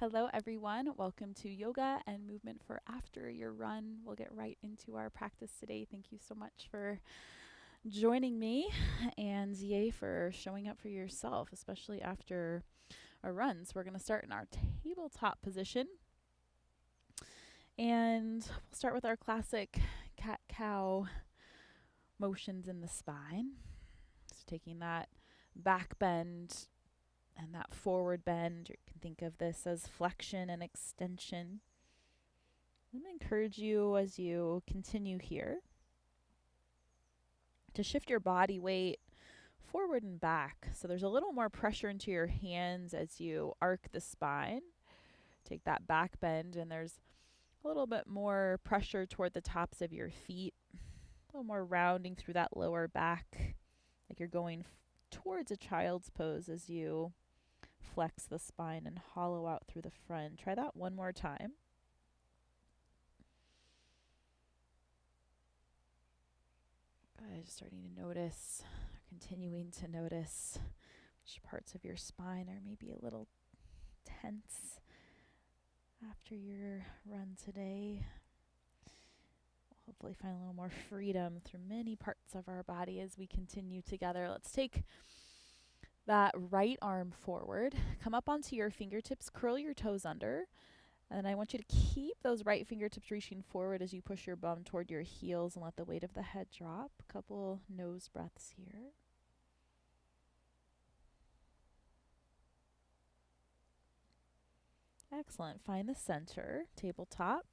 Hello everyone, welcome to Yoga and Movement for After Your Run. We'll get right into our practice today. Thank you so much for joining me, and yay for showing up for yourself, especially after a run. So we're going to start in our tabletop position, and we'll start with our classic cat-cow motions in the spine. So taking that back bend and that forward bend. You can think of this as flexion and extension. I'm going to encourage you as you continue here to shift your body weight forward and back. So there's a little more pressure into your hands as you arc the spine. Take that back bend, and there's a little bit more pressure toward the tops of your feet. A little more rounding through that lower back, like you're going towards a child's pose as you flex the spine and hollow out through the front. Try that one more time. Good. Starting to notice, continuing to notice which parts of your spine are maybe a little tense after your run today. We'll hopefully find a little more freedom through many parts of our body as we continue together. Let's take that right arm forward. Come up onto your fingertips, curl your toes under. And I want you to keep those right fingertips reaching forward as you push your bum toward your heels and let the weight of the head drop. A couple nose breaths here. Excellent. Find the center, tabletop.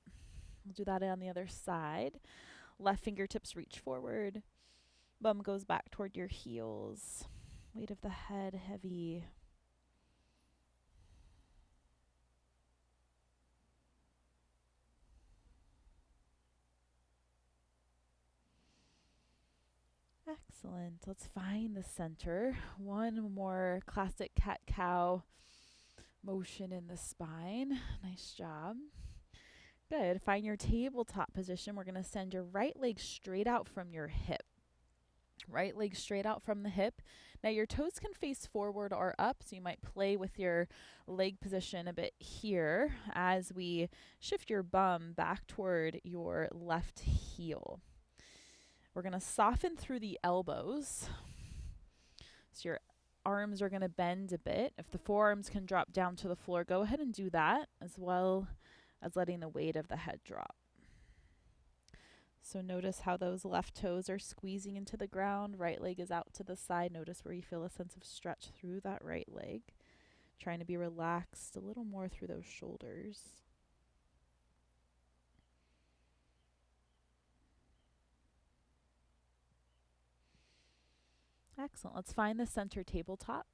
We'll do that on the other side. Left fingertips reach forward. Bum goes back toward your heels. Weight of the head heavy. Excellent. Let's find the center. One more classic cat-cow motion in the spine. Nice job. Good. Find your tabletop position. We're going to send your right leg straight out from your hip. Right leg straight out from the hip. Now your toes can face forward or up, so you might play with your leg position a bit here as we shift your bum back toward your left heel. We're going to soften through the elbows. So your arms are going to bend a bit. If the forearms can drop down to the floor, go ahead and do that, as well as letting the weight of the head drop. So notice how those left toes are squeezing into the ground. Right leg is out to the side. Notice where you feel a sense of stretch through that right leg. Trying to be relaxed a little more through those shoulders. Excellent. Let's find the center tabletop.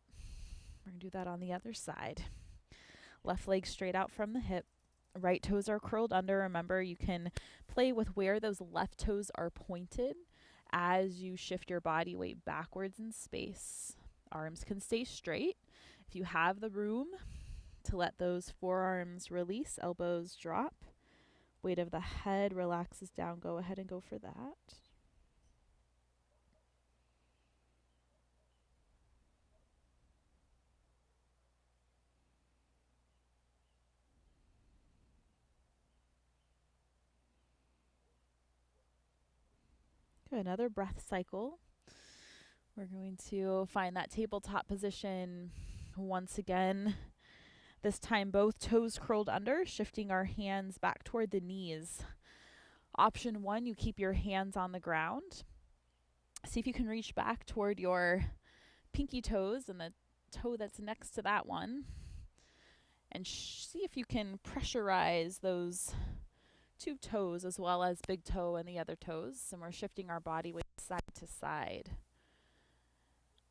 We're going to do that on the other side. Left leg straight out from the hip. Right toes are curled under. Remember, you can play with where those left toes are pointed as you shift your body weight backwards in space. Arms can stay straight. If you have the room to let those forearms release, elbows drop. Weight of the head relaxes down. Go ahead and go for that. Good. Another breath cycle. We're going to find that tabletop position once again. This time both toes curled under, shifting our hands back toward the knees. Option 1, you keep your hands on the ground. See if you can reach back toward your pinky toes and the toe that's next to that one. And see if you can pressurize those two toes as well as big toe and the other toes. And we're shifting our body weight side to side.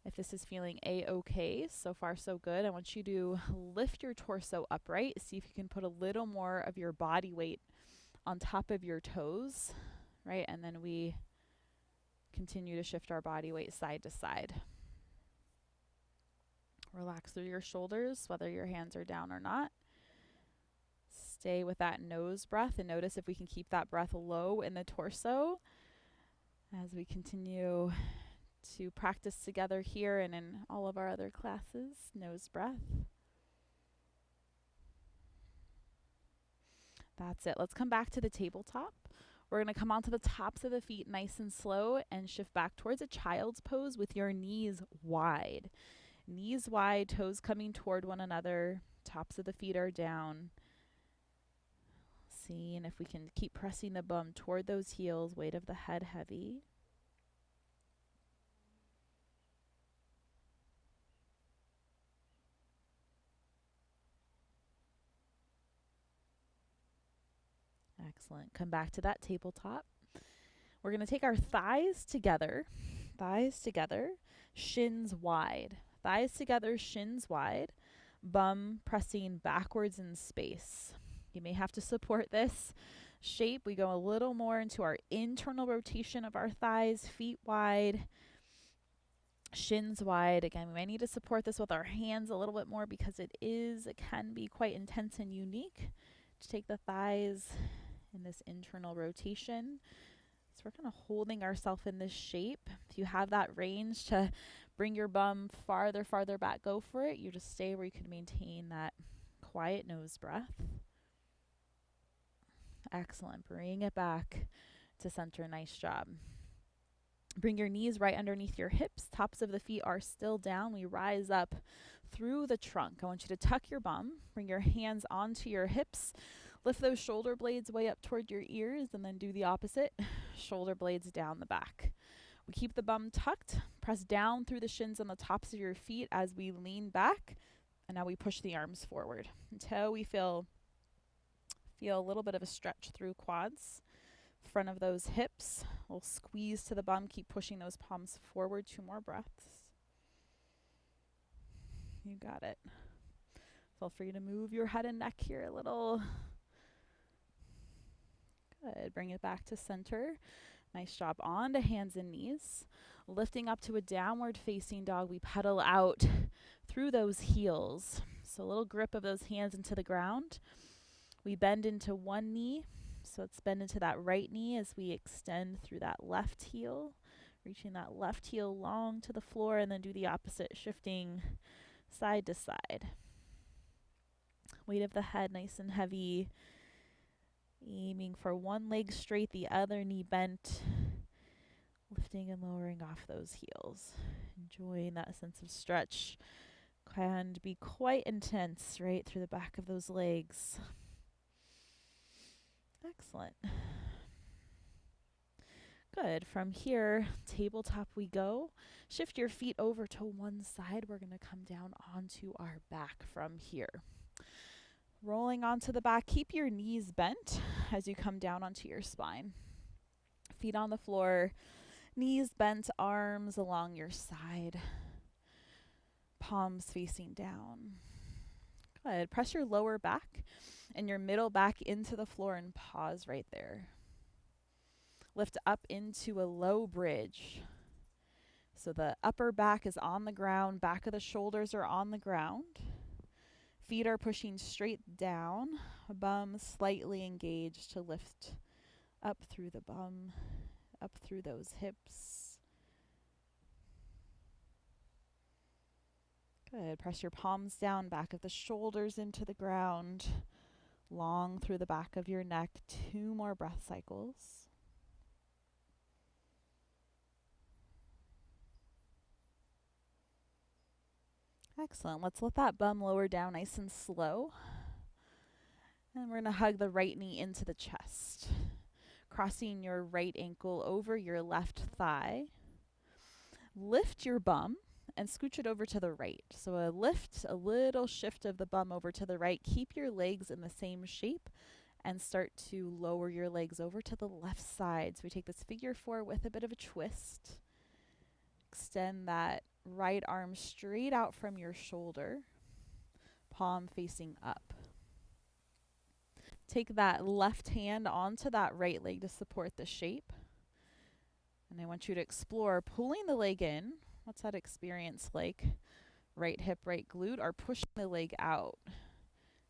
If this is feeling a-okay, so far so good, I want you to lift your torso upright. See if you can put a little more of your body weight on top of your toes, right? And then we continue to shift our body weight side to side. Relax through your shoulders, whether your hands are down or not. Stay with that nose breath and notice if we can keep that breath low in the torso as we continue to practice together here and in all of our other classes. Nose breath. That's it. Let's come back to the tabletop. We're going to come onto the tops of the feet nice and slow and shift back towards a child's pose with your knees wide. Knees wide, toes coming toward one another, tops of the feet are down. Seeing if we can keep pressing the bum toward those heels, weight of the head heavy. Excellent. Come back to that tabletop. We're going to take our thighs together, shins wide. Thighs together, shins wide, bum pressing backwards in space. You may have to support this shape. We go a little more into our internal rotation of our thighs, feet wide, shins wide. Again, we may need to support this with our hands a little bit more because it can be quite intense and unique to take the thighs in this internal rotation. So we're kind of holding ourselves in this shape. If you have that range to bring your bum farther back, go for it. You just stay where you can maintain that quiet nose breath. Excellent. Bring it back to center. Nice job. Bring your knees right underneath your hips. Tops of the feet are still down. We rise up through the trunk. I want you to tuck your bum. Bring your hands onto your hips. Lift those shoulder blades way up toward your ears and then do the opposite. Shoulder blades down the back. We keep the bum tucked. Press down through the shins on the tops of your feet as we lean back. And now we push the arms forward until we feel a little bit of a stretch through quads. Front of those hips. We'll squeeze to the bum. Keep pushing those palms forward. 2 more breaths. You got it. Feel free to move your head and neck here a little. Good. Bring it back to center. Nice job. On to hands and knees. Lifting up to a downward facing dog. We pedal out through those heels. So a little grip of those hands into the ground. We bend into one knee. So let's bend into that right knee as we extend through that left heel. Reaching that left heel long to the floor and then do the opposite, shifting side to side. Weight of the head nice and heavy. Aiming for one leg straight, the other knee bent. Lifting and lowering off those heels. Enjoying that sense of stretch. Can be quite intense right through the back of those legs. Excellent. Good. From here, tabletop we go. Shift your feet over to one side. We're going to come down onto our back from here. Rolling onto the back. Keep your knees bent as you come down onto your spine. Feet on the floor. Knees bent, arms along your side. Palms facing down. Good. Press your lower back and your middle back into the floor and pause right there. Lift up into a low bridge. So the upper back is on the ground, back of the shoulders are on the ground. Feet are pushing straight down, bum slightly engaged to lift up through the bum, up through those hips. Good. Press your palms down, back of the shoulders into the ground, long through the back of your neck. 2 more breath cycles. Excellent. Let's let that bum lower down nice and slow. And we're going to hug the right knee into the chest. Crossing your right ankle over your left thigh. Lift your bum and scooch it over to the right. So a lift, a little shift of the bum over to the right. Keep your legs in the same shape and start to lower your legs over to the left side. So we take this figure 4 with a bit of a twist. Extend that right arm straight out from your shoulder, palm facing up. Take that left hand onto that right leg to support the shape. And I want you to explore pulling the leg in. What's that experience like? Right hip, right glute, or pushing the leg out?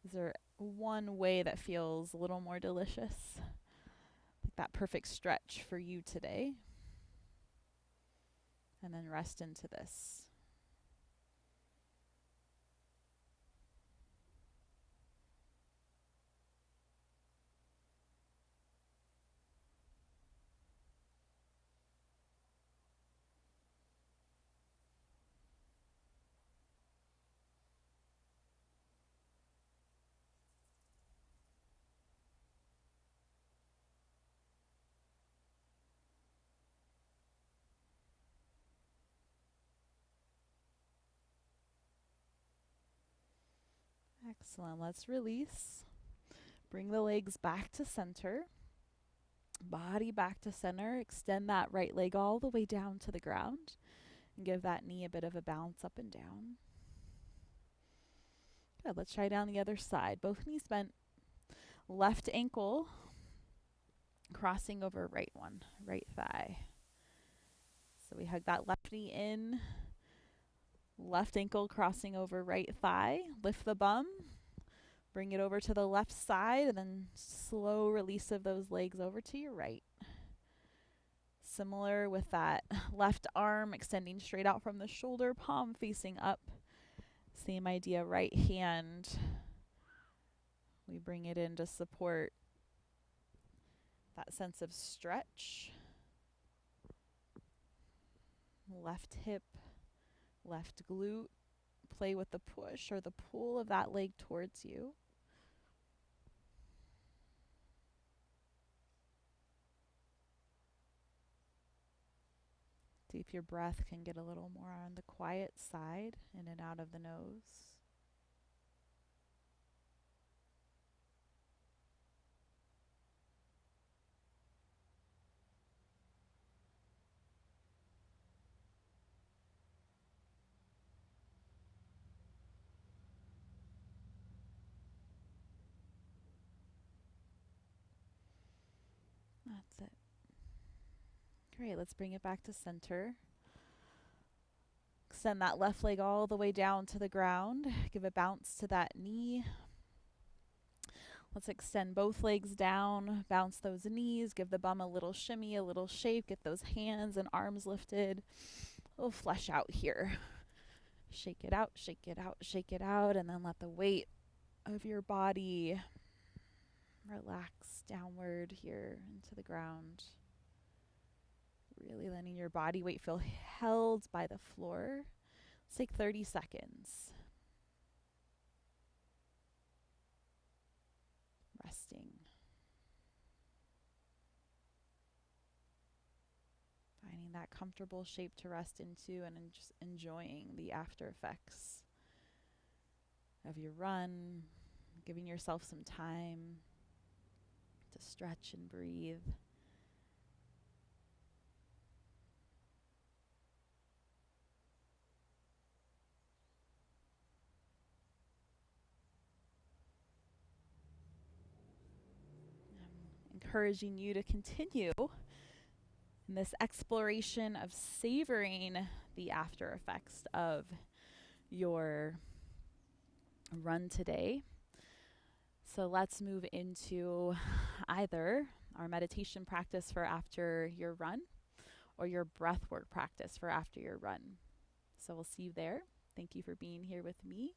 Is there one way that feels a little more delicious? Like that perfect stretch for you today. And then rest into this. Excellent. Let's release. Bring the legs back to center. Body back to center. Extend that right leg all the way down to the ground. And give that knee a bit of a bounce up and down. Good. Let's try down the other side. Both knees bent. Left ankle crossing over right one, right thigh. So we hug that left knee in. Left ankle crossing over right thigh. Lift the bum. Bring it over to the left side and then slow release of those legs over to your right. Similar with that left arm extending straight out from the shoulder, palm facing up. Same idea, right hand. We bring it in to support that sense of stretch. Left hip, left glute. Play with the push or the pull of that leg towards you. See if your breath can get a little more on the quiet side, in and out of the nose. That's it. Great, let's bring it back to center. Extend that left leg all the way down to the ground. Give a bounce to that knee. Let's extend both legs down, bounce those knees, give the bum a little shimmy, a little shake, get those hands and arms lifted. We'll flesh out here. Shake it out, shake it out, shake it out, and then let the weight of your body relax downward here into the ground. Really letting your body weight feel held by the floor. Let's take 30 seconds. Resting. Finding that comfortable shape to rest into and just enjoying the after effects of your run. Giving yourself some time to stretch and breathe. Encouraging you to continue in this exploration of savoring the after effects of your run today. So let's move into either our meditation practice for after your run or your breathwork practice for after your run. So we'll see you there. Thank you for being here with me.